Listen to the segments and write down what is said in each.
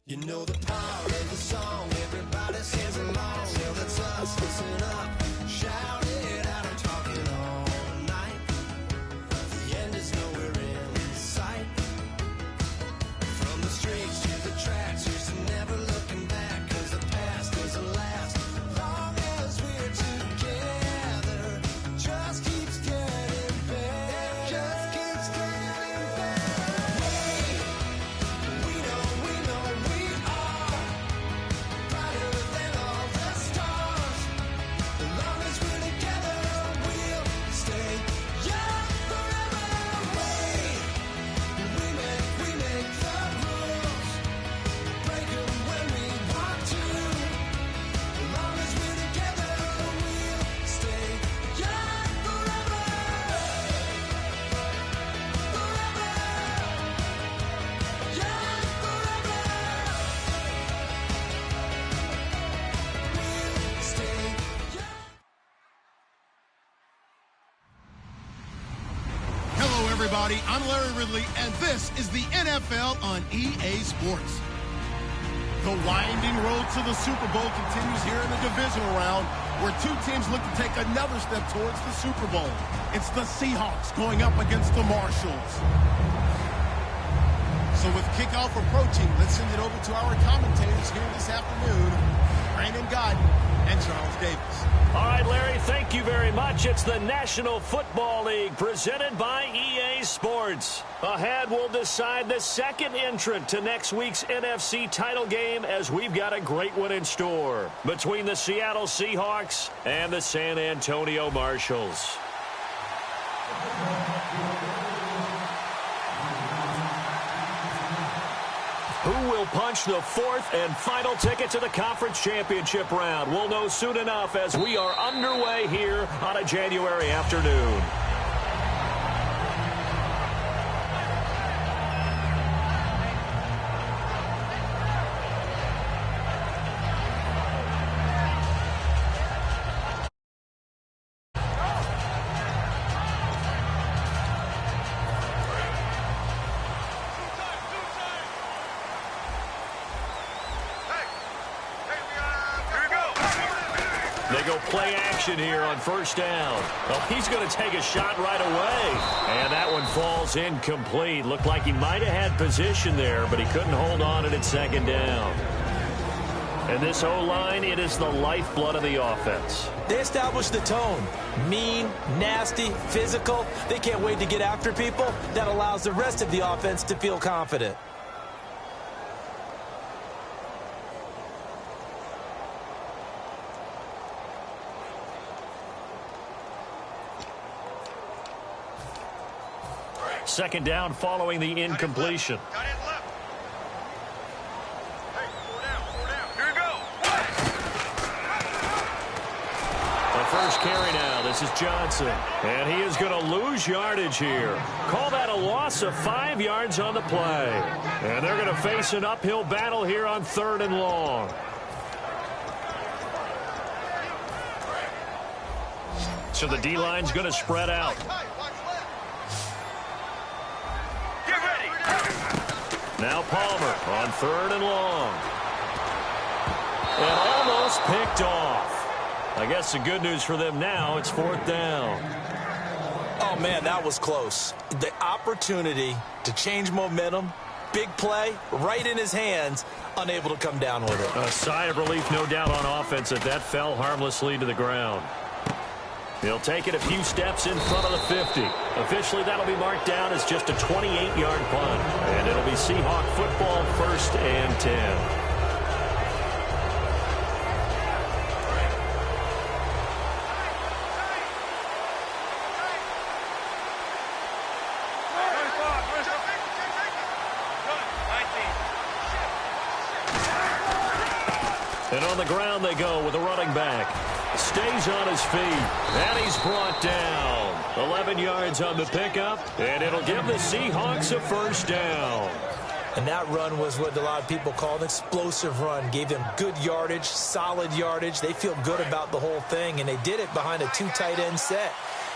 You know the power of the song, everybody sings along. Well, that's us, listen up, shout it out, I'm talking all night. The end is nowhere in sight. From the streets to the tracks, here's to never looking back, cause the past doesn't last. Long as we're together, just keeps getting better. Just keeps getting better. We know we are brighter than all the stars. As long as we're together, we'll stay young forever. We make the rules, break 'em when we want to. As long as we're together, we'll stay young forever. Forever. Young forever. We'll stay young. Hello, everybody. I'm Larry Ridley, and this is the NFL on EA Sports. The winding road to the Super Bowl continues here in the divisional round, where two teams look to take another step towards the Super Bowl. It's the Seahawks going up against the Marshalls. So with kickoff approaching, let's send it over to our commentators here this afternoon, Brandon Godden and Charles Davis. All right, Larry, thank you very much. It's the National Football League presented by EA Sports. Ahead, we'll decide the second entrant to next week's NFC title game, as we've got a great one in store between the Seattle Seahawks and the San Antonio Marshalls. Who will punch the fourth and final ticket to the conference championship round? We'll know soon enough as we are underway here on a January afternoon. They go play action here on first down. Oh, he's going to take a shot right away. And that one falls incomplete. Looked like he might have had position there, but he couldn't hold on at second down. And this O-line, it is the lifeblood of the offense. They establish the tone. Mean, nasty, physical. They can't wait to get after people. That allows the rest of the offense to feel confident. Second down following the incompletion. Got it left. Hey, four down. Here we go. The first carry now. This is Johnson. And he is going to lose yardage here. Call that a loss of 5 yards on the play. And they're going to face an uphill battle here on 3rd and long. So the D-line's going to spread out. Now Palmer on 3rd and long. And almost picked off. I guess the good news for them now, it's 4th down. Oh, man, that was close. The opportunity to change momentum, big play, right in his hands, unable to come down with it. A sigh of relief, no doubt, on offense that fell harmlessly to the ground. He'll take it a few steps in front of the 50. Officially, that'll be marked down as just a 28-yard punt. And it'll be Seahawk football, 1st and 10. And on the ground they go with a running back. Stays on his feet. And he's brought down. 11 yards on the pickup. And it'll give the Seahawks a 1st down. And that run was what a lot of people call an explosive run. Gave them good yardage, solid yardage. They feel good about the whole thing. And they did it behind a 2 tight end set.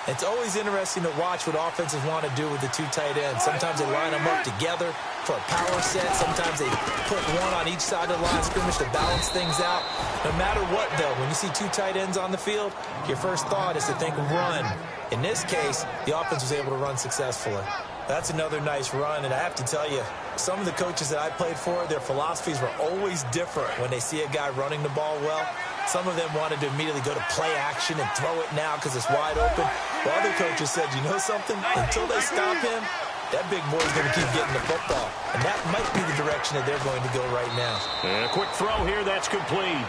It's always interesting to watch what offenses want to do with the 2 tight ends. Sometimes they line them up together. for a power set. Sometimes they put one on each side of the line of scrimmage to balance things out. No matter what, though, when you see two tight ends on the field, your first thought is to think run. In this case, the offense was able to run successfully. That's another nice run, and I have to tell you, some of the coaches that I played for, their philosophies were always different when they see a guy running the ball well. Some of them wanted to immediately go to play action and throw it now because it's wide open. While other coaches said, you know something? Until they stop him, that big boy's going to keep getting the football. And that might be the direction that they're going to go right now. And a quick throw here, that's complete.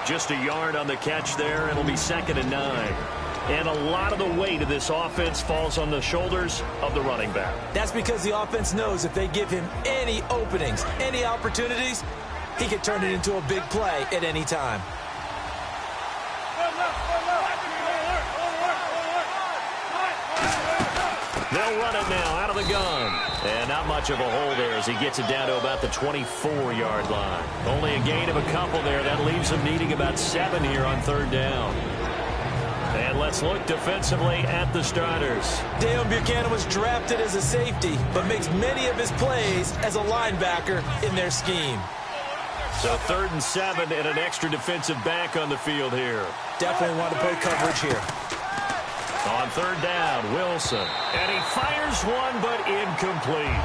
Just a yard on the catch there. It'll be 2nd and 9. And a lot of the weight of this offense falls on the shoulders of the running back. That's because the offense knows if they give him any openings, any opportunities, he can turn it into a big play at any time. They'll run it now out of the gun. And not much of a hole there as he gets it down to about the 24-yard line. Only a gain of a couple there. That leaves him needing about 7 here on 3rd down. And let's look defensively at the starters. Deion Buchanan was drafted as a safety, but makes many of his plays as a linebacker in their scheme. So 3rd and 7 and an extra defensive back on the field here. Definitely want to play coverage here. On 3rd down, Wilson. And he fires one, but incomplete.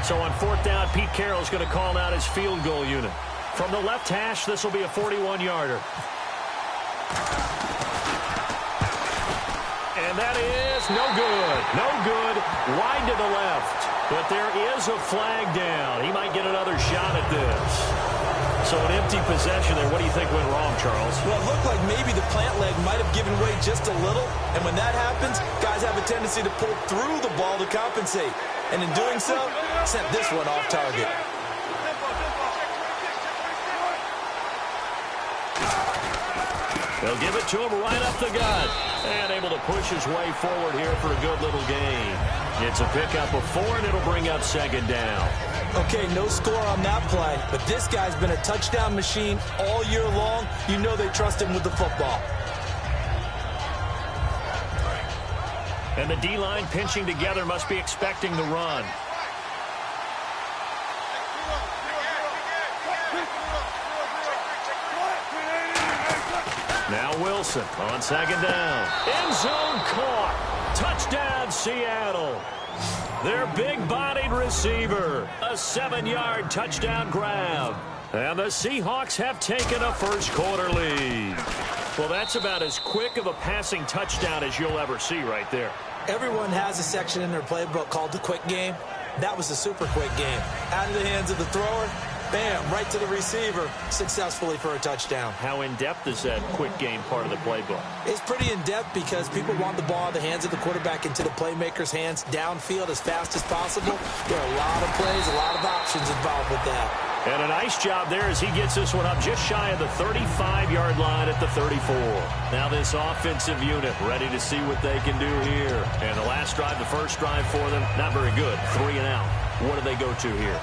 So on 4th down, Pete Carroll's going to call out his field goal unit. From the left hash, this will be a 41-yarder. And that is no good. No good. Wide to the left. But there is a flag down. He might get another shot at this. So an empty possession there. What do you think went wrong, Charles? Well, it looked like maybe the plant leg might have given way just a little. And when that happens, guys have a tendency to pull through the ball to compensate. And in doing so, sent this one off target. They'll give it to him right up the gut. And able to push his way forward here for a good little gain. It's a pickup of 4, and it'll bring up 2nd down. Okay, no score on that play, but this guy's been a touchdown machine all year long. You know they trust him with the football. And the D-line pinching together must be expecting the run. Now Wilson on 2nd down. End zone caught. Touchdown, Seattle. Their big-bodied receiver. A 7-yard touchdown grab. And the Seahawks have taken a first-quarter lead. Well, that's about as quick of a passing touchdown as you'll ever see right there. Everyone has a section in their playbook called the quick game. That was the super quick game. Out of the hands of the thrower, bam, right to the receiver, successfully for a touchdown. How in-depth is that quick game part of the playbook? It's pretty in-depth because people want the ball in the hands of the quarterback into the playmaker's hands downfield as fast as possible. There are a lot of plays, a lot of options involved with that. And a nice job there as he gets this one up just shy of the 35-yard line at the 34. Now this offensive unit ready to see what they can do here. And the last drive, the first drive for them, not very good. 3 and out. What do they go to here?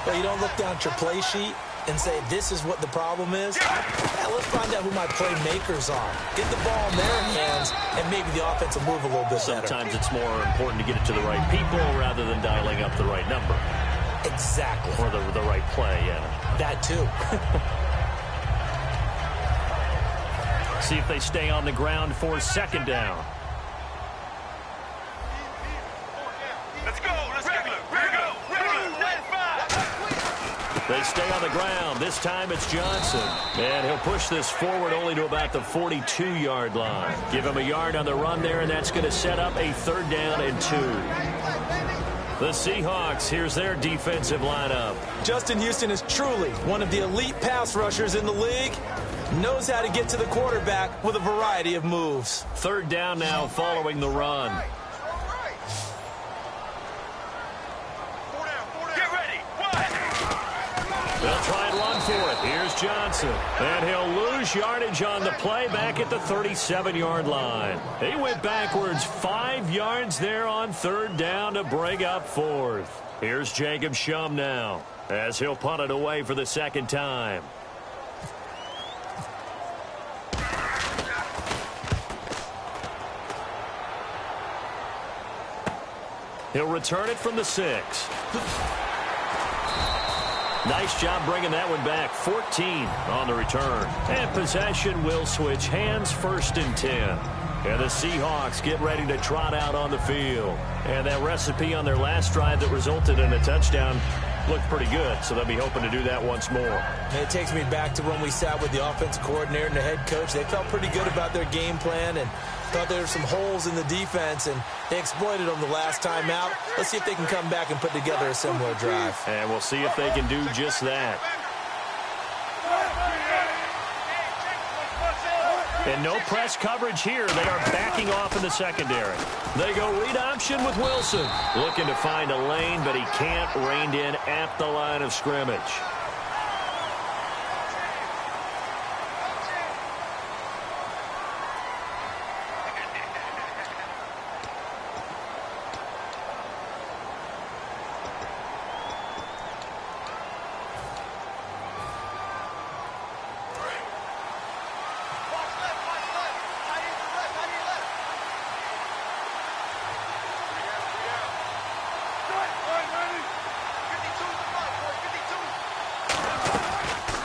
Well, you don't look down at your play sheet and say, this is what the problem is. Yeah, let's find out who my playmakers are. Get the ball in their hands, and maybe the offense will move a little bit better. Sometimes it's more important to get it to the right people rather than dialing up the right number. Exactly. Or the right play, yeah. That too. See if they stay on the ground for 2nd down. Let's go. Let's go. They stay on the ground. This time it's Johnson. And he'll push this forward only to about the 42-yard line. Give him a yard on the run there, and that's going to set up a 3rd down and 2. The Seahawks, here's their defensive lineup. Justin Houston is truly one of the elite pass rushers in the league. Knows how to get to the quarterback with a variety of moves. 3rd down now following the run. Get ready. They'll try and run for it. Here's Johnson. And he'll lose yardage on the play back at the 37-yard line. He went backwards 5 yards there on 3rd down to bring up 4th. Here's Jacob Shum now as he'll punt it away for the 2nd time. He'll return it from the 6. Nice job bringing that one back. 14 on the return. And possession will switch hands, 1st and 10. And the Seahawks get ready to trot out on the field. And that recipe on their last drive that resulted in a touchdown looked pretty good, so they'll be hoping to do that once more. And it takes me back to when we sat with the offensive coordinator and the head coach. They felt pretty good about their game plan and thought there were some holes in the defense, and they exploited them the last time out. Let's see if they can come back and put together a similar drive. And we'll see if they can do just that. And no press coverage here. They are backing off in the secondary. They go read option with Wilson. Looking to find a lane, but he can't. Reined in at the line of scrimmage.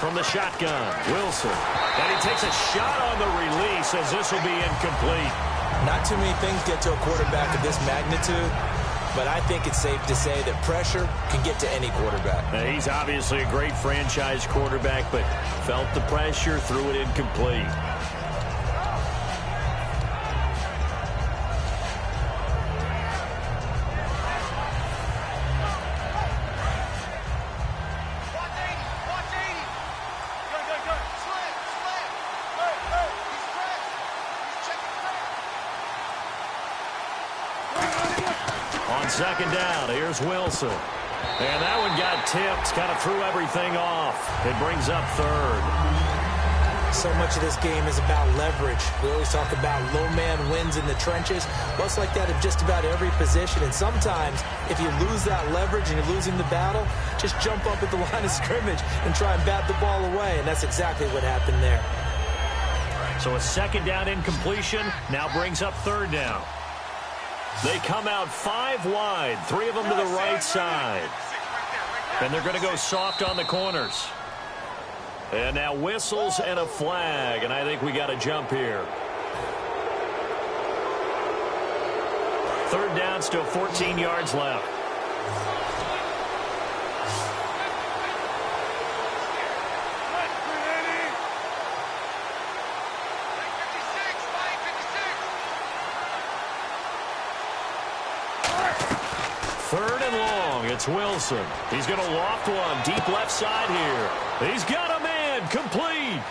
From the shotgun, Wilson. And he takes a shot on the release as this will be incomplete. Not too many things get to a quarterback of this magnitude, but I think it's safe to say that pressure can get to any quarterback. Now, he's obviously a great franchise quarterback, but felt the pressure, threw it incomplete. Second down, here's Wilson. And that one got tipped, kind of threw everything off. It brings up 3rd. So much of this game is about leverage. We always talk about low man wins in the trenches. Well, it's like that in just about every position. And sometimes, if you lose that leverage and you're losing the battle, just jump up at the line of scrimmage and try and bat the ball away. And that's exactly what happened there. So a second down incompletion now brings up 3rd down. They come out 5 wide, 3 of them to the right side. And they're going to go soft on the corners. And now whistles and a flag, and I think we got a jump here. 3rd down, still 14 yards left. It's Wilson. He's going to loft one deep left side here. He's got a man complete.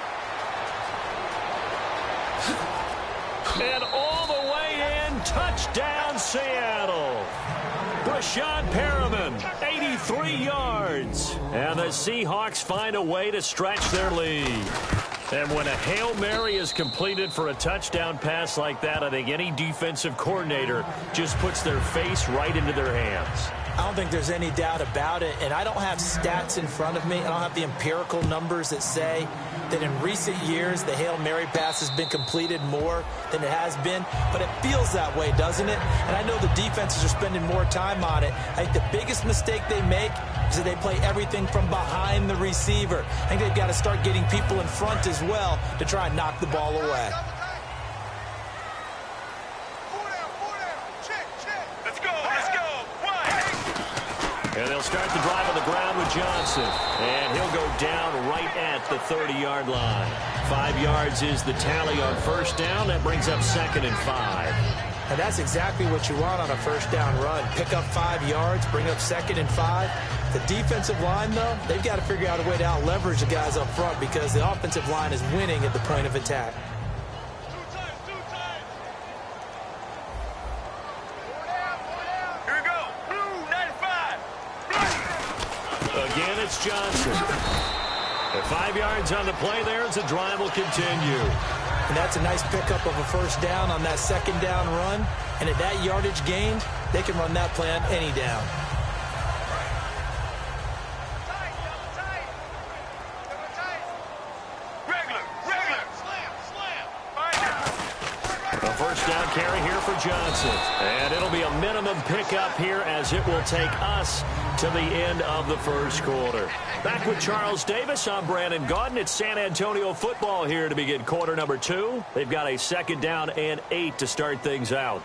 And all the way in, touchdown Seattle. Brashad Perriman, 83 yards. And the Seahawks find a way to stretch their lead. And when a Hail Mary is completed for a touchdown pass like that, I think any defensive coordinator just puts their face right into their hands. I don't think there's any doubt about it, and I don't have stats in front of me. I don't have the empirical numbers that say that in recent years the Hail Mary pass has been completed more than it has been, but it feels that way, doesn't it? And I know the defenses are spending more time on it. I think the biggest mistake they make is that they play everything from behind the receiver. I think they've got to start getting people in front as well to try and knock the ball away. And they'll start the drive on the ground with Johnson. And he'll go down right at the 30-yard line. 5 yards is the tally on 1st down. That brings up 2nd and 5. And that's exactly what you want on a 1st down run. Pick up 5 yards, bring up 2nd and 5. The defensive line, though, they've got to figure out a way to out-leverage the guys up front because the offensive line is winning at the point of attack. Again, it's Johnson. At 5 yards on the play there as the drive will continue. And that's a nice pickup of a 1st down on that 2nd down run. And at that yardage gained, they can run that play on any down. first down carry here for Johnson. And it'll be a minimum pickup here as it will take us to the end of the first quarter. Back with Charles Davis, I'm Brandon Gaudin. It's San Antonio football here to begin quarter number 2. They've got a 2nd down and 8 to start things out.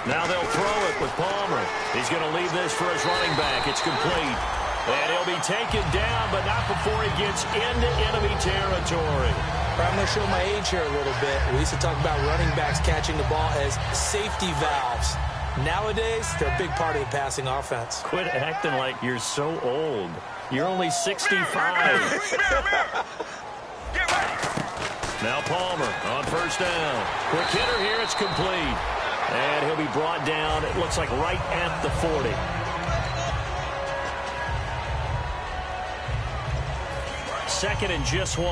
Now they'll throw it with Palmer. He's going to leave this for his running back. It's complete. And he'll be taken down, but not before he gets into enemy territory. I'm going to show my age here a little bit. We used to talk about running backs catching the ball as safety valves. Nowadays, they're a big part of the passing offense. Quit acting like you're so old. You're only 65. Now Palmer on first down. Quick hitter here. It's complete. And he'll be brought down, it looks like right at the 40. Second and just 1.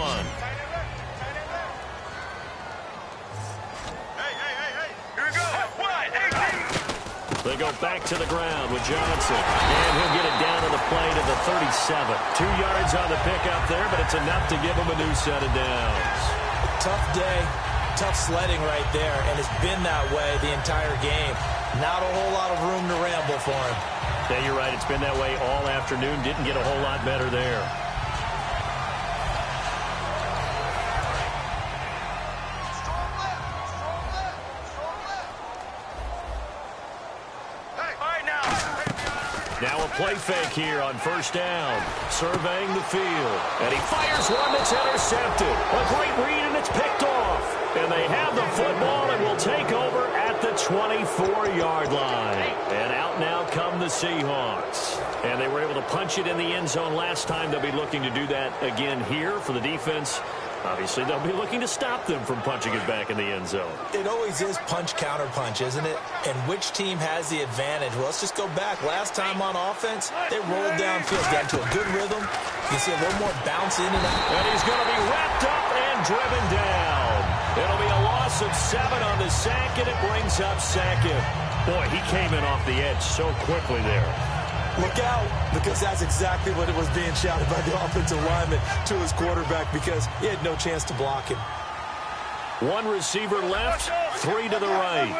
They go back to the ground with Johnson. And he'll get it down to the play to the 37. 2 yards on the pickup there, but it's enough to give him a new set of downs. Tough day. Tough sledding right there, and it's been that way the entire game. Not a whole lot of room to ramble for him. Yeah, you're right. It's been that way all afternoon. Didn't get a whole lot better there. Now a play fake here on first down. Surveying the field. And he fires one that's intercepted. A great read, and it's picked off. And they have the football and will take over at the 24-yard line. And out now come the Seahawks. And they were able to punch it in the end zone last time. They'll be looking to do that again here for the defense. Obviously, they'll be looking to stop them from punching it back in the end zone. It always is punch-counter-punch, isn't it? And which team has the advantage? Well, let's just go back. Last time on offense, they rolled downfield, got into a good rhythm. You can see a little more bounce in and out. And he's going to be wrapped up and driven down. It'll be a loss of 7 on the sack, and it brings up second. Boy, he came in off the edge so quickly there. Look out, because that's exactly what it was being shouted by the offensive lineman to his quarterback, because he had no chance to block him. 1 receiver left, 3 to the right. 19.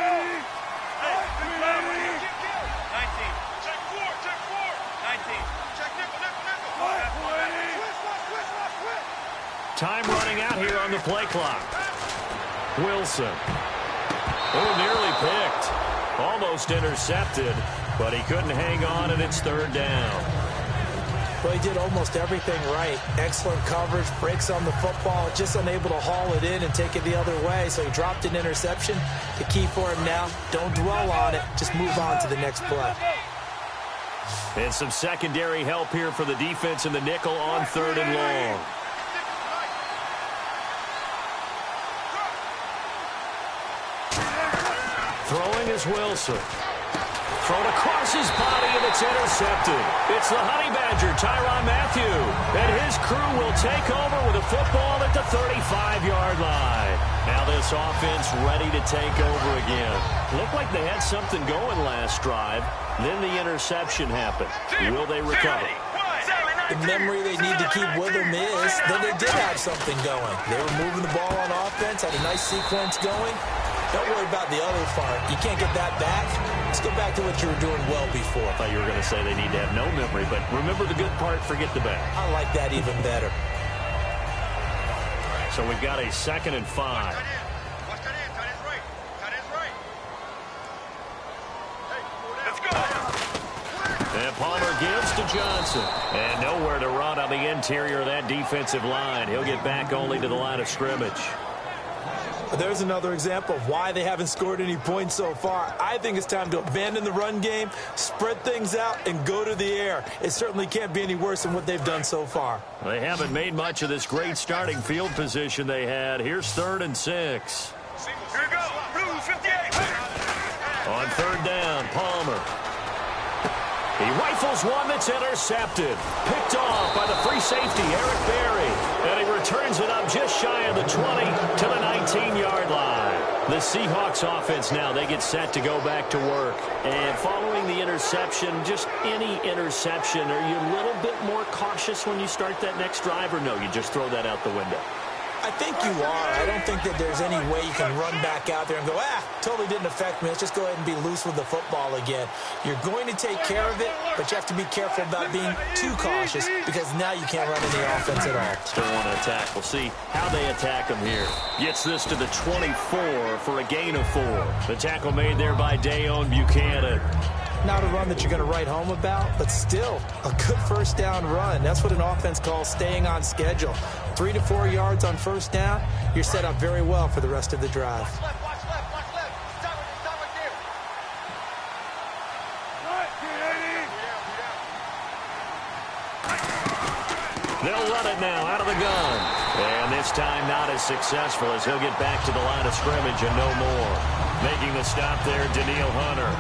Check 4. 19. Check nickel. Time running out here on the play clock. Wilson. Oh, nearly picked. Almost intercepted, but he couldn't hang on, and it's 3rd down. Well, he did almost everything right. Excellent coverage, breaks on the football, just unable to haul it in and take it the other way, so he dropped an interception. The key for him now, don't dwell on it, just move on to the next play. And some secondary help here for the defense in the nickel on 3rd and long. Throwing is Wilson. Thrown across his body, and it's intercepted. It's the Honey Badger, Tyrann Mathieu. And his crew will take over with a football at the 35-yard line. Now this offense ready to take over again. Looked like they had something going last drive. Then the interception happened. Will they recover? The memory they need to keep with them is that they did have something going. They were moving the ball on offense, had a nice sequence going. Don't worry about the other part. You can't get that back. Let's go back to what you were doing well before. I thought you were going to say they need to have no memory, but remember the good part, forget the bad. I like that even better. So we've got a 2nd and 5. Let's go. And Palmer gives to Johnson. And nowhere to run on the interior of that defensive line. He'll get back only to the line of scrimmage. There's another example of why they haven't scored any points so far. I think it's time to abandon the run game, spread things out, and go to the air. It certainly can't be any worse than what they've done so far. They haven't made much of this great starting field position they had. Here's 3rd and 6. Here we go. Blue 58. On 3rd down, Palmer. He rifles one that's intercepted. Picked off by the free safety, Eric Berry. And he returns it up just shy of the 20 to the 19-yard line. The Seahawks offense now, they get set to go back to work. And following the interception, just any interception, are you a little bit more cautious when you start that next drive, or no, you just throw that out the window? I think you are. I don't think that there's any way you can run back out there and go, totally didn't affect me. Let's just go ahead and be loose with the football again. You're going to take care of it, but you have to be careful about being too cautious because now you can't run any offense at all. Still want to attack. We'll see how they attack him here. Gets this to the 24 for a gain of 4. The tackle made there by Dayon Buchanan. Not a run that you're going to write home about, but still a good first down run. That's what an offense calls staying on schedule. 3 to 4 yards on first down, you're set up very well for the rest of the drive. Watch left. Stop right there. They'll run it now out of the gun. And this time not as successful as he'll get back to the line of scrimmage and no more. Making the stop there, Danielle Hunter.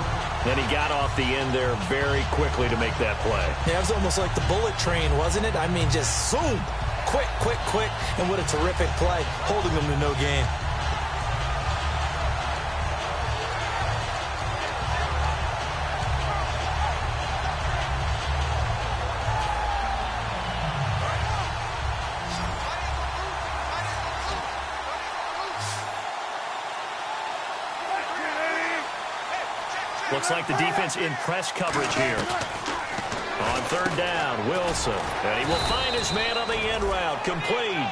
And he got off the end there very quickly to make that play. Yeah, it was almost like the bullet train, wasn't it? I mean, just zoom. Quick. And what a terrific play, holding them to no gain. Looks like the defense in press coverage here. On third down, Wilson. And he will find his man on the end route. Complete.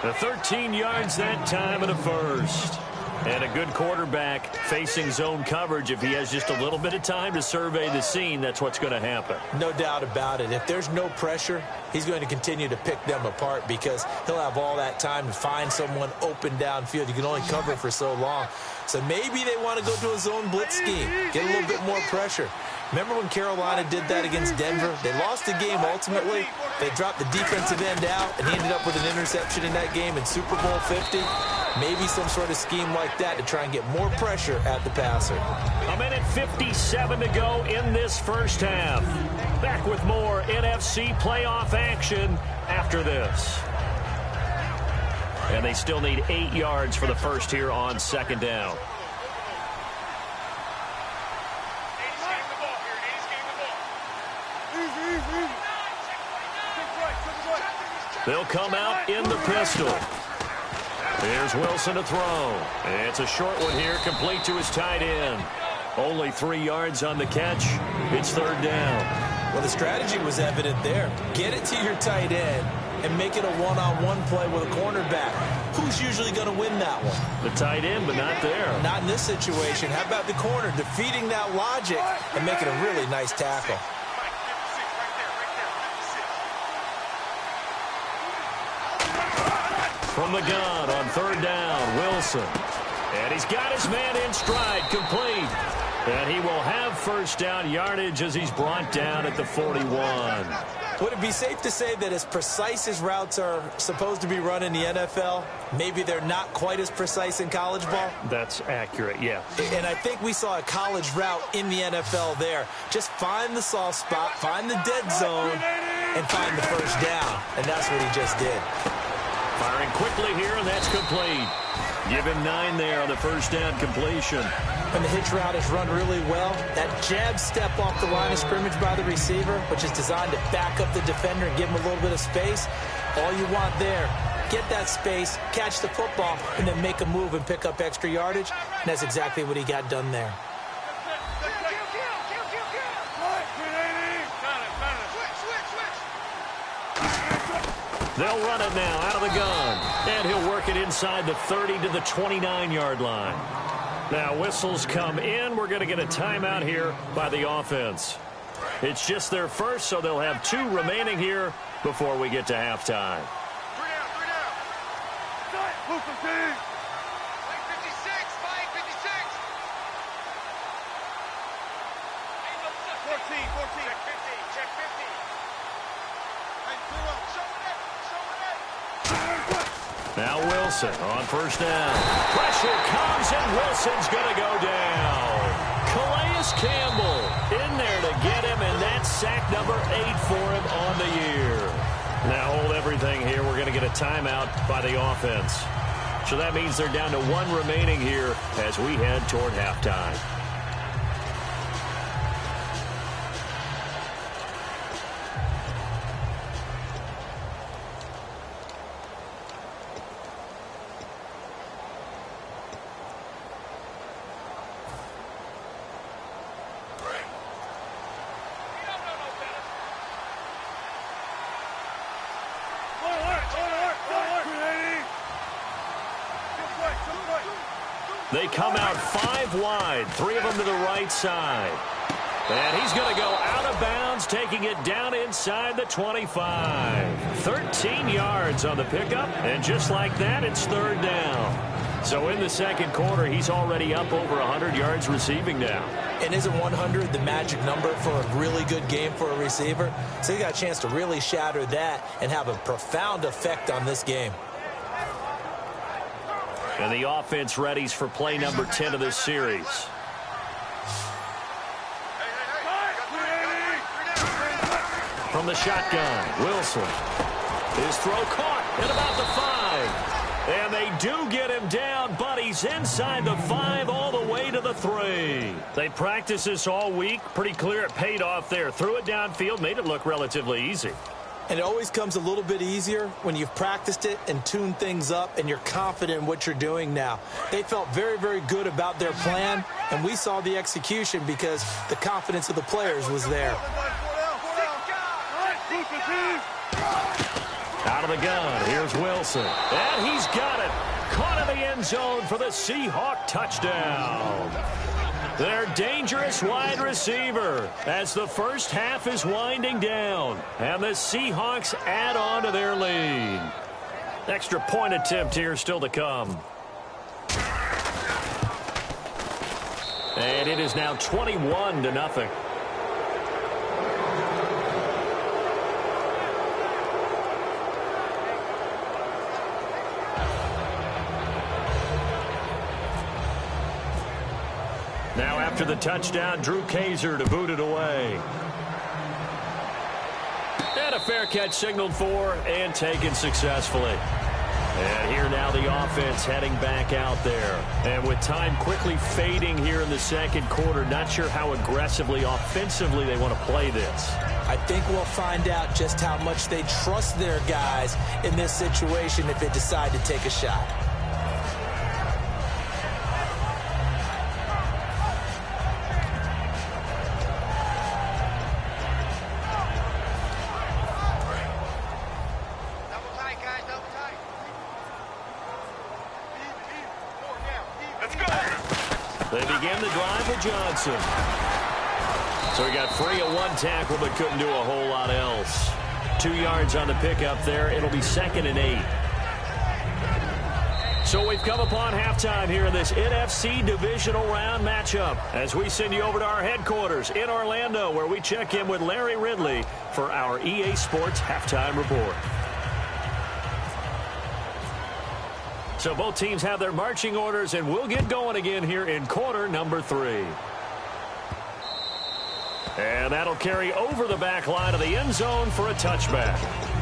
The 13 yards that time and a first. And a good quarterback facing zone coverage. If he has just a little bit of time to survey the scene, that's what's going to happen. No doubt about it. If there's no pressure, he's going to continue to pick them apart because he'll have all that time to find someone open downfield. You can only cover for so long. So maybe they want to go to a zone blitz scheme, get a little bit more pressure. Remember when Carolina did that against Denver? They lost the game ultimately. They dropped the defensive end out, and he ended up with an interception in that game in Super Bowl 50. Maybe some sort of scheme like that to try and get more pressure at the passer. A minute 57 to go in this first half. Back with more NFC playoff action after this. And they still need 8 yards for the first here on second down. They'll come out in the pistol. Here's Wilson to throw. It's a short one here, complete to his tight end. Only 3 yards on the catch. It's third down. Well, the strategy was evident there. Get it to your tight end and make it a one-on-one play with a cornerback. Who's usually going to win that one? The tight end, but not there. Not in this situation. How about the corner defeating that logic and making a really nice tackle? From the gun on third down, Wilson. And he's got his man in stride, complete. And he will have first down yardage as he's brought down at the 41. Would it be safe to say that as precise as routes are supposed to be run in the NFL, maybe they're not quite as precise in college ball? That's accurate, yeah. And I think we saw a college route in the NFL there. Just find the soft spot, find the dead zone, and find the first down. And that's what he just did. Firing quickly here, and that's complete. Give him 9 there on the first down completion. When the hitch route is run really well, that jab step off the line of scrimmage by the receiver, which is designed to back up the defender and give him a little bit of space, all you want there, get that space, catch the football, and then make a move and pick up extra yardage. And that's exactly what he got done there. They'll run it now out of the gun. And he'll work it inside the 30 to the 29-yard line. Now whistles come in. We're going to get a timeout here by the offense. It's just their first, so they'll have 2 remaining here before we get to halftime. 3 down. Move some team. 556. 14. Check 50. Hey, show it. Now Wilson on first down. Pressure comes, and Wilson's going to go down. Calais Campbell in there to get him, and that's sack number 8 for him on the year. Now hold everything here. We're going to get a timeout by the offense. So that means they're down to 1 remaining here as we head toward halftime. They come out 5 wide, 3 of them to the right side. And he's going to go out of bounds, taking it down inside the 25. 13 yards on the pickup, and just like that, it's 3rd down. So in the second quarter, he's already up over 100 yards receiving now. And isn't 100 the magic number for a really good game for a receiver? So he got a chance to really shatter that and have a profound effect on this game. And the offense readies for play number 10 of this series. From the shotgun, Wilson. His throw caught at about the 5. And they do get him down, but he's inside the 5 all the way to the 3. They practiced this all week. Pretty clear it paid off there. Threw it downfield, made it look relatively easy. And it always comes a little bit easier when you've practiced it and tuned things up and you're confident in what you're doing now. They felt very, very good about their plan, and we saw the execution because the confidence of the players was there. Out of the gun, here's Wilson. And he's got it. Caught in the end zone for the Seahawk touchdown. Their dangerous wide receiver as the first half is winding down. And the Seahawks add on to their lead. Extra point attempt here still to come. And it is now 21-0. Now after the touchdown, Drew Kaiser to boot it away. And a fair catch signaled for and taken successfully. And here now the offense heading back out there. And with time quickly fading here in the second quarter, not sure how aggressively, offensively they want to play this. I think we'll find out just how much they trust their guys in this situation if they decide to take a shot. They begin the drive with Johnson. So he got free of 1 tackle but couldn't do a whole lot else. 2 yards on the pickup there. It'll be 2nd and 8. So we've come upon halftime here in this NFC divisional round matchup as we send you over to our headquarters in Orlando where we check in with Larry Ridley for our EA Sports Halftime Report. So both teams have their marching orders, and we'll get going again here in quarter number 3. And that'll carry over the back line of the end zone for a touchback.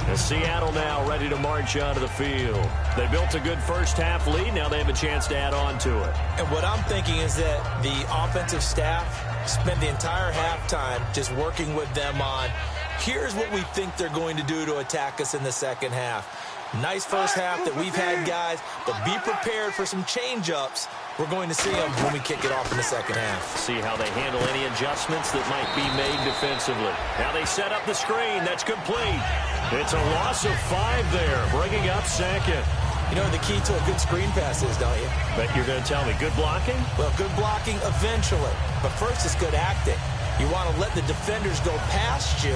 As Seattle now ready to march onto the field. They built a good first half lead. Now they have a chance to add on to it. And what I'm thinking is that the offensive staff spent the entire halftime just working with them on, here's what we think they're going to do to attack us in the second half. Nice first half that we've had, guys, but be prepared for some change-ups. We're going to see them when we kick it off in the second half. See how they handle any adjustments that might be made defensively. Now they set up the screen. That's complete. It's a loss of 5 there, bringing up 2nd. You know what the key to a good screen pass is, don't you? But you're going to tell me good blocking? Well, good blocking eventually. But first, it's good acting. You want to let the defenders go past you,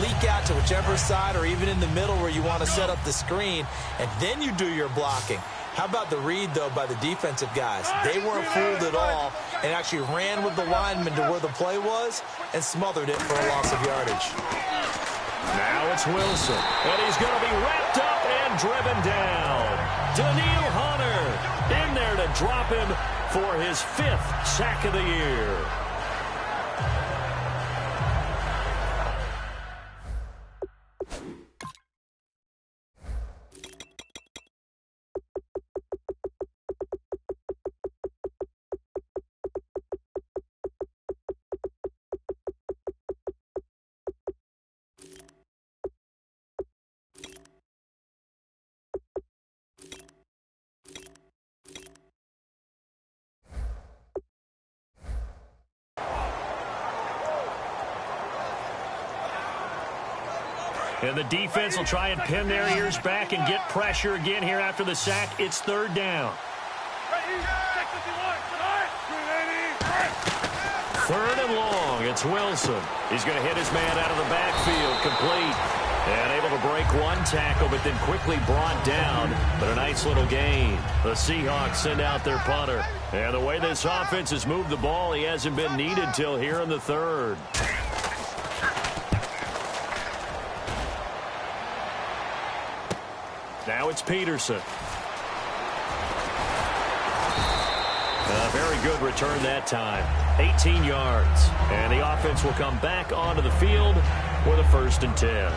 leak out to whichever side or even in the middle where you want to set up the screen, and then you do your blocking. How about the read, though, by the defensive guys? They weren't fooled at all and actually ran with the lineman to where the play was and smothered it for a loss of yardage. Now it's Wilson, and he's going to be wrapped up and driven down. Daniil Hunter in there to drop him for his 5th sack of the year. And the defense will try and pin their ears back and get pressure again here after the sack. It's third down. Third and long. It's Wilson. He's going to hit his man out of the backfield. Complete. And able to break one tackle, but then quickly brought down. But a nice little gain. The Seahawks send out their punter. And the way this offense has moved the ball, he hasn't been needed till here in the third. Now it's Peterson. A very good return that time. 18 yards. And the offense will come back onto the field with a 1st and 10.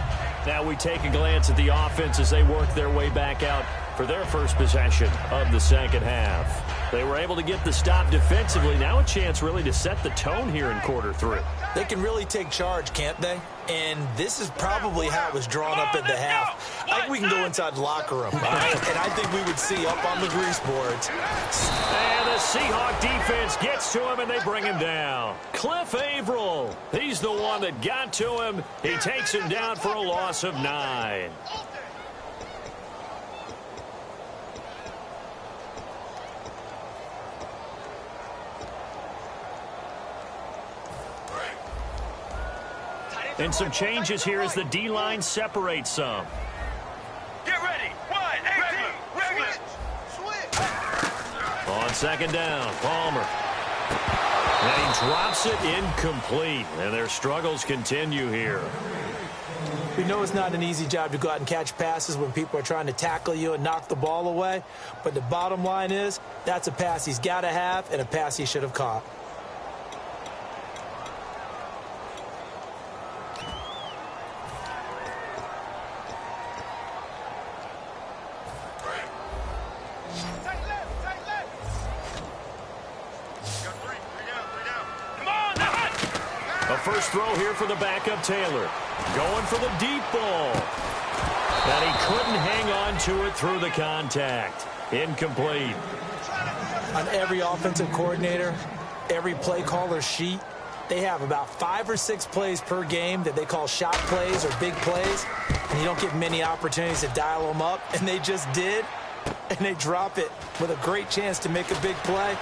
Now we take a glance at the offense as they work their way back out for their first possession of the second half. They were able to get the stop defensively. Now a chance really to set the tone here in quarter 3. They can really take charge, can't they? And this is probably how it was drawn up at the half. I think we can go inside the locker room, all right? And I think we would see up on the grease boards. And the Seahawk defense gets to him, and they bring him down. Cliff Averill, he's the one that got to him. He takes him down for a loss of 9. And some changes here as the D-line separates some. Get ready. 1, 18. Switch. On second down, Palmer. And he drops it incomplete. And their struggles continue here. We know it's not an easy job to go out and catch passes when people are trying to tackle you and knock the ball away. But the bottom line is, that's a pass he's got to have and a pass he should have caught. First throw here for the backup Taylor. Going for the deep ball. And he couldn't hang on to it through the contact. Incomplete. On every offensive coordinator, every play caller sheet, they have about 5 or 6 plays per game that they call shot plays or big plays. And you don't get many opportunities to dial them up. And they just did. And they drop it with a great chance to make a big play.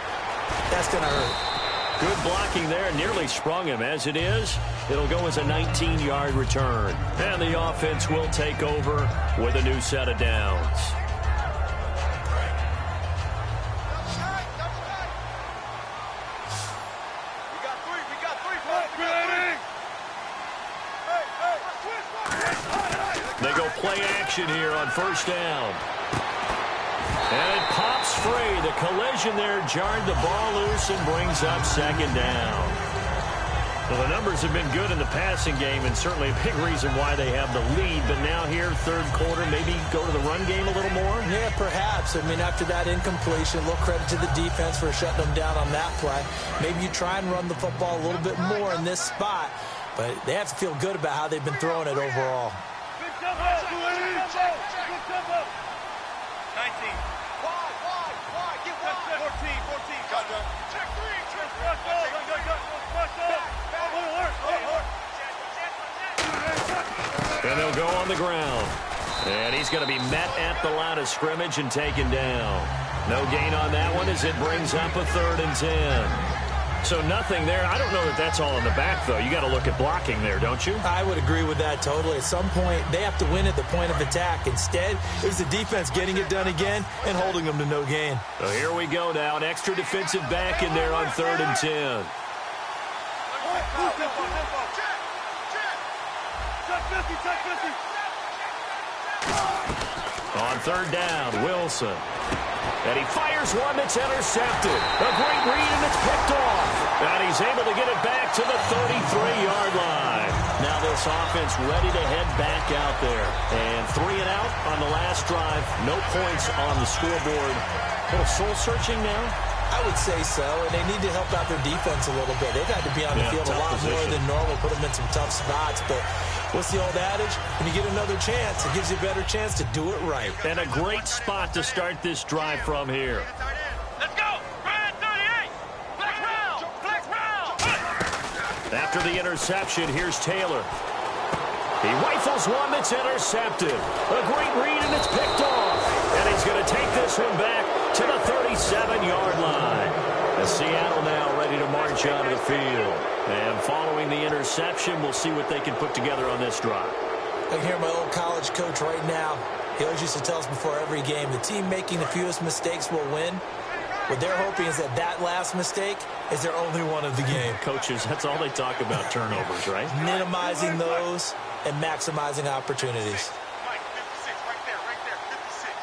That's going to hurt. Good blocking there. Nearly sprung him. As it is, it'll go as a 19-yard return. And the offense will take over with a new set of downs. We got three. They go play action here on first down. And it pops free. The collision there jarred the ball loose and brings up second down. Well, the numbers have been good in the passing game and certainly a big reason why they have the lead. But now here, third quarter, maybe go to the run game a little more? Yeah, perhaps. I mean, after that incompletion, a little credit to the defense for shutting them down on that play. Maybe you try and run the football a little bit more in this spot. But they have to feel good about how they've been throwing it overall. 19. 14. Check 3. And they'll go on the ground. And he's going to be met at the line of scrimmage and taken down. No gain on that one as it brings up a 3rd and 10. So nothing there. I don't know that that's all in the back, though. You got to look at blocking there, don't you? I would agree with that totally. At some point, they have to win at the point of attack. Instead, it was the defense getting it done again and holding them to no gain. So here we go now. An extra defensive back in there on 3rd and 10. On 3rd down, Wilson. And he fires one that's intercepted. A great read, and it's picked off. And he's able to get it back to the 33-yard line. Now this offense ready to head back out there. And 3 and out on the last drive. No points on the scoreboard. A little soul-searching now? I would say so, and they need to help out their defense a little bit. They've had to be on the field a lot more than normal, put them in some tough spots. But what's the old adage? When you get another chance, it gives you a better chance to do it right. And a great spot to start this drive from here. Let's go. Red 38. Flex round. After the interception, here's Taylor. He rifles one that's intercepted. A great read, and it's picked off. And he's going to take this one back to the 37-yard line. And Seattle now ready to march onto the field. And following the interception, we'll see what they can put together on this drive. I can hear my old college coach right now. He always used to tell us before every game, the team making the fewest mistakes will win. What they're hoping is that last mistake is their only one of the game. Coaches, that's all they talk about, turnovers, right? Minimizing those and maximizing opportunities. Mike, 56, right there, 56.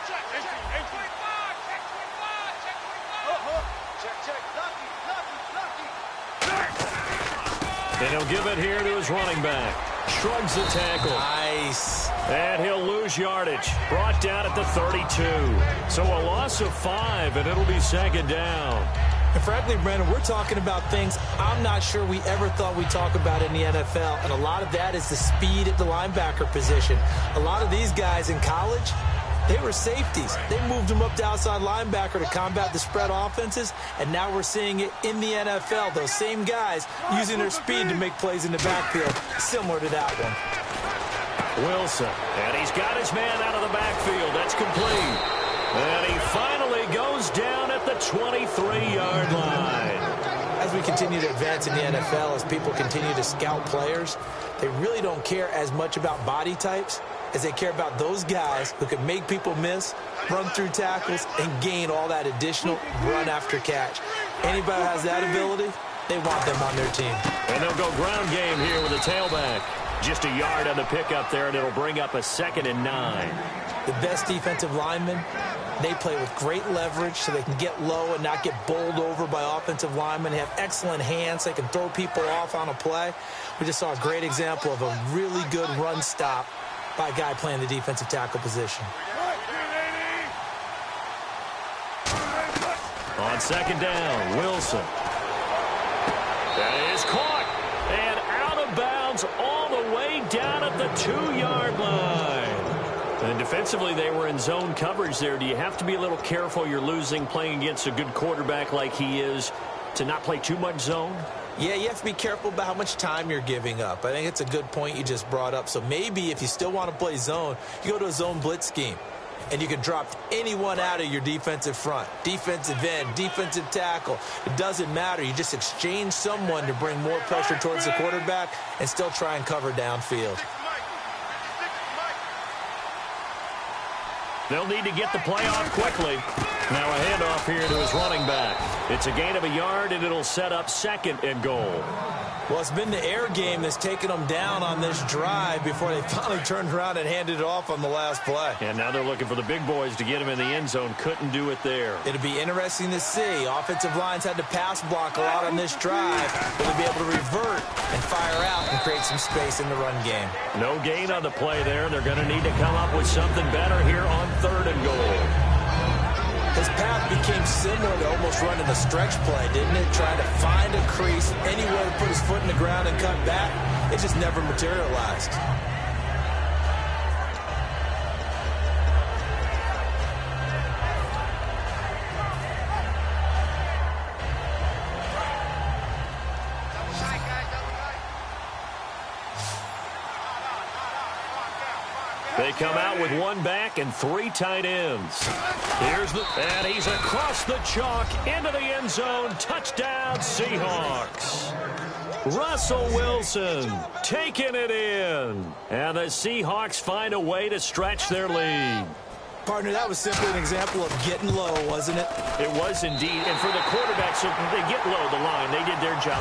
Check, check, 25, check 25, check 25. Check, lucky. And he'll give it here to his running back. Shrugs the tackle. Nice. And he'll lose yardage. Brought down at the 32. So a loss of 5, and it'll be second down. And frankly, Brandon, we're talking about things I'm not sure we ever thought we'd talk about in the NFL. And a lot of that is the speed at the linebacker position. A lot of these guys in college, they were safeties. They moved them up to outside linebacker to combat the spread offenses, and now we're seeing it in the NFL. Those same guys using their speed to make plays in the backfield, similar to that one. Wilson, and he's got his man out of the backfield. That's complete. And he finally goes down at the 23-yard line. As we continue to advance in the NFL, as people continue to scout players, they really don't care as much about body types as they care about those guys who can make people miss, run through tackles, and gain all that additional run after catch. Anybody who has that ability, they want them on their team. And they'll go ground game here with a tailback. Just a yard on the pickup there, and it'll bring up a 2nd and 9. The best defensive linemen, they play with great leverage so they can get low and not get bowled over by offensive linemen. They have excellent hands. They can throw people off on a play. We just saw a great example of a really good run stop by a guy playing the defensive tackle position. On 2nd down, Wilson. That is caught. And out of bounds all the way down at the 2-yard line. And defensively, they were in zone coverage there. Do you have to be a little careful? You're losing playing against a good quarterback like he is to not play too much zone? Yeah, you have to be careful about how much time you're giving up. I think it's a good point you just brought up. So maybe if you still want to play zone, you go to a zone blitz scheme. And you can drop anyone out of your defensive front, defensive end, defensive tackle. It doesn't matter. You just exchange someone to bring more pressure towards the quarterback and still try and cover downfield. They'll need to get the play off quickly. Now a handoff here to his running back. It's a gain of a yard, and it'll set up 2nd and goal. Well, it's been the air game that's taken them down on this drive before they finally turned around and handed it off on the last play. And now they're looking for the big boys to get him in the end zone. Couldn't do it there. It'll be interesting to see. Offensive lines had to pass block a lot on this drive. Will they be able to revert and fire out and create some space in the run game? No gain on the play there. They're going to need to come up with something better here on 3rd and goal. His path became similar to almost running a stretch play, didn't it? Trying to find a crease, anywhere to put his foot in the ground and cut back. It just never materialized. They come out with 1 back and 3 tight ends. And he's across the chalk into the end zone. Touchdown, Seahawks. Russell Wilson taking it in. And the Seahawks find a way to stretch their lead. Partner, that was simply an example of getting low, wasn't it? It was indeed. And for the quarterback, so they get low the line. They did their job.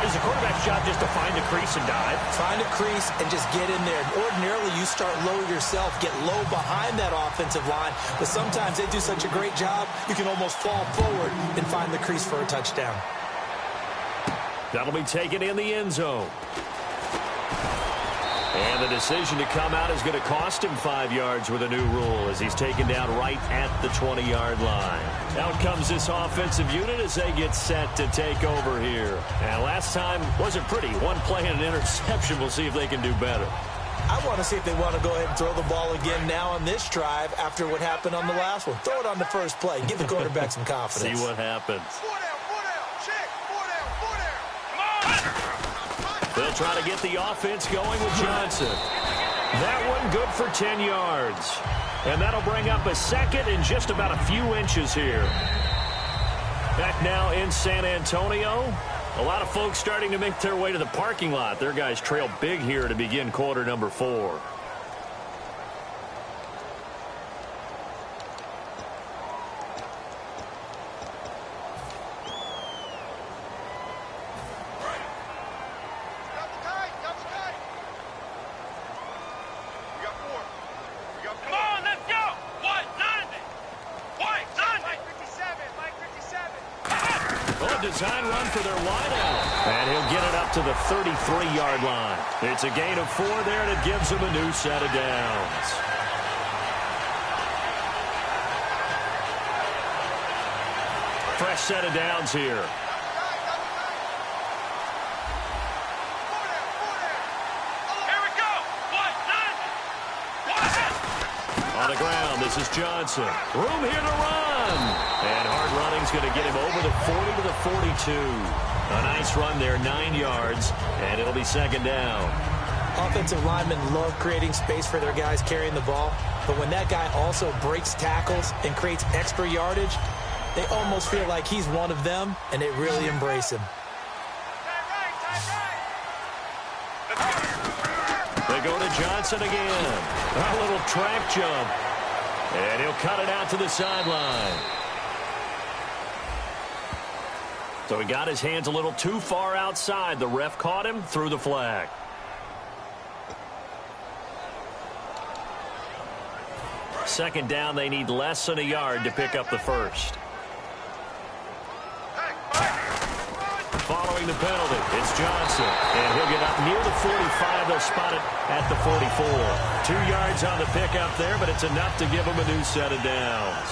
Is the quarterback's job just to find a crease and dive? Find a crease and just get in there. Ordinarily, you start low yourself, get low behind that offensive line. But sometimes they do such a great job, you can almost fall forward and find the crease for a touchdown. That'll be taken in the end zone. And the decision to come out is going to cost him 5 yards with a new rule as he's taken down right at the 20-yard line. Out comes this offensive unit as they get set to take over here. And last time wasn't pretty. 1 play and an interception. We'll see if they can do better. I want to see if they want to go ahead and throw the ball again now on this drive after what happened on the last one. Throw it on the first play. Give the quarterback some confidence. See what happens. 4 down, check, 4 down. Come on! They'll try to get the offense going with Johnson. That one good for 10 yards. And that'll bring up a second in just about a few inches here. Back now in San Antonio. A lot of folks starting to make their way to the parking lot. Their guys trail big here to begin quarter number 4. Design run for their wideout. And he'll get it up to the 33-yard line. It's a gain of 4 there, and it gives him a new set of downs. Fresh set of downs here. Here we go. On the ground, this is Johnson. Room here to run. And hard running's going to get him over the 40 to the 42. A nice run there, 9 yards, and it'll be second down. Offensive linemen love creating space for their guys carrying the ball, but when that guy also breaks tackles and creates extra yardage, they almost feel like he's one of them, and they really embrace him. They go to Johnson again. A little track jump. And he'll cut it out to the sideline. So he got his hands a little too far outside. The ref caught him, threw the flag. Second down, they need less than a yard to pick up the first. Following the penalty, it's Johnson. And he'll get up near the 45. They'll spot it at the 44. 2 yards on the pickup there, but it's enough to give him a new set of downs.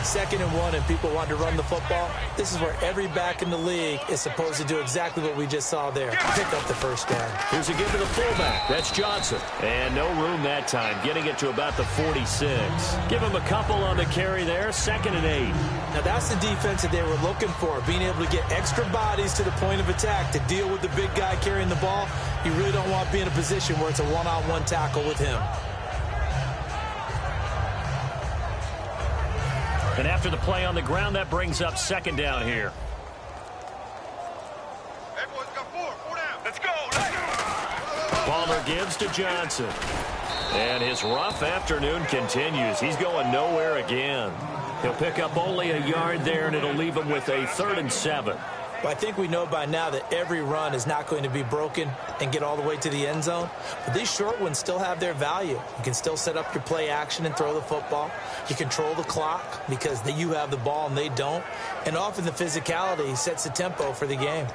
2nd and 1 and people want to run the football. This is where every back in the league is supposed to do exactly what we just saw there. Pick up the first down. Here's a give to the fullback. That's Johnson. And no room that time, getting it to about the 46. Give him a couple on the carry there. 2nd and 8. Now that's the defense that they were looking for, being able to get extra bodies to the point of attack to deal with the big guy carrying the ball. You really don't want to be in a position where it's a one-on-one tackle with him. And after the play on the ground, that brings up second down here. Everyone's got 4 down. Let's go. Palmer gives to Johnson. And his rough afternoon continues. He's going nowhere again. He'll pick up only a yard there, and it'll leave him with a 3rd and 7. But I think we know by now that every run is not going to be broken and get all the way to the end zone. But these short ones still have their value. You can still set up your play action and throw the football. You control the clock because you have the ball and they don't. And often the physicality sets the tempo for the game.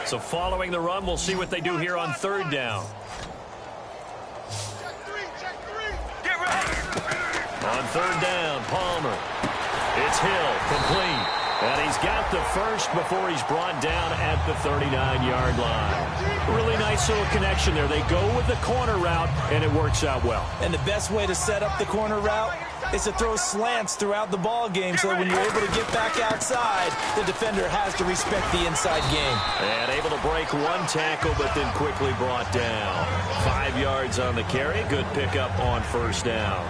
So following the run, we'll see what they do here on 3rd down. Get ready. On 3rd down, Palmer. It's Hill, complete. And he's got the first before he's brought down at the 39-yard line. Really nice little connection there. They go with the corner route, and it works out well. And the best way to set up the corner route is to throw slants throughout the ball game so that when you're able to get back outside, the defender has to respect the inside game. And able to break one tackle, but then quickly brought down. 5 yards on the carry. Good pickup on 1st down.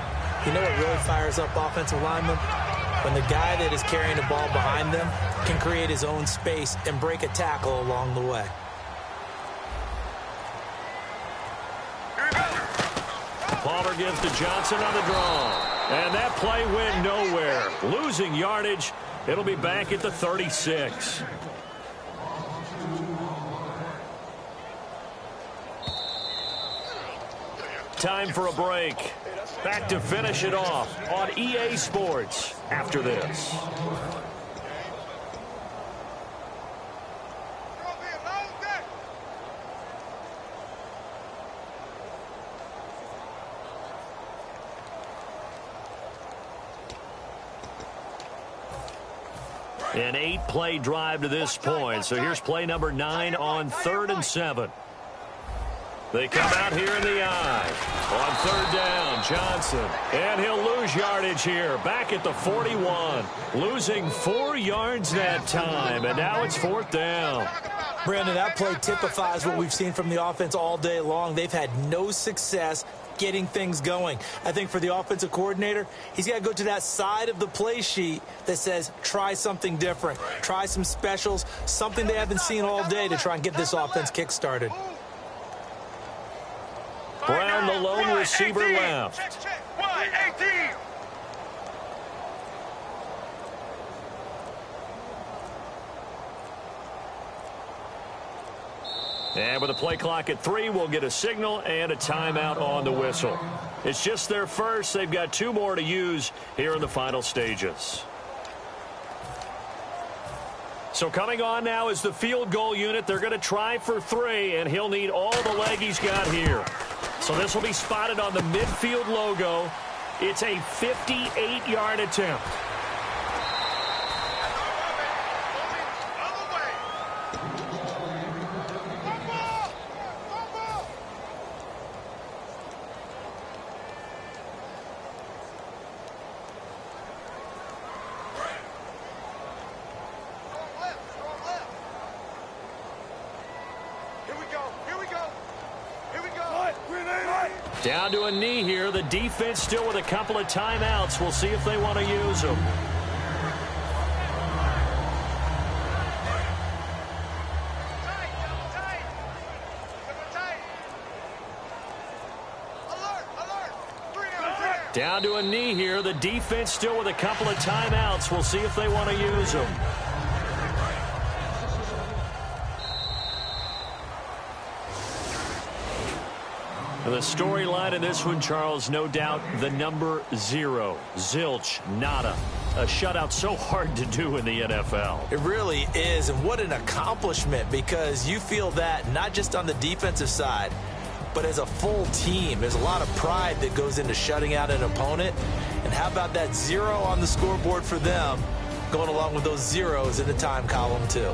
You know what really fires up offensive linemen? When the guy that is carrying the ball behind them can create his own space and break a tackle along the way. Palmer gives to Johnson on the draw. And that play went nowhere. Losing yardage. It'll be back at the 36. Time for a break. Back to finish it off on EA Sports after this. An 8-play drive to this point. So here's play number 9 on 3rd and 7. They come out here in the eye. On third down, Johnson. And he'll lose yardage here. Back at the 41. Losing 4 yards that time. And now it's fourth down. Brandon, that play typifies what we've seen from the offense all day long. They've had no success getting things going. I think for the offensive coordinator, he's got to go to that side of the play sheet that says try something different. Try some specials, something they haven't seen all day to try and get this offense kick-started. Brown, the lone receiver, left. Wide, 18. And with the play clock at 3, we'll get a signal and a timeout on the whistle. It's just their first. They've got 2 more to use here in the final stages. So coming on now is the field goal unit. They're going to try for 3, and he'll need all the leg he's got here. So this will be spotted on the midfield logo. It's a 58-yard attempt. Down to a knee here. The defense still with a couple of timeouts. We'll see if they want to use them. Down to a knee here. The defense still with a couple of timeouts. We'll see if they want to use them. And the storyline in this one, Charles, no doubt the number 0. Zilch, nada. A shutout so hard to do in the NFL. It really is, and what an accomplishment, because you feel that not just on the defensive side, but as a full team. There's a lot of pride that goes into shutting out an opponent. And how about that 0 on the scoreboard for them, going along with those zeros in the time column too.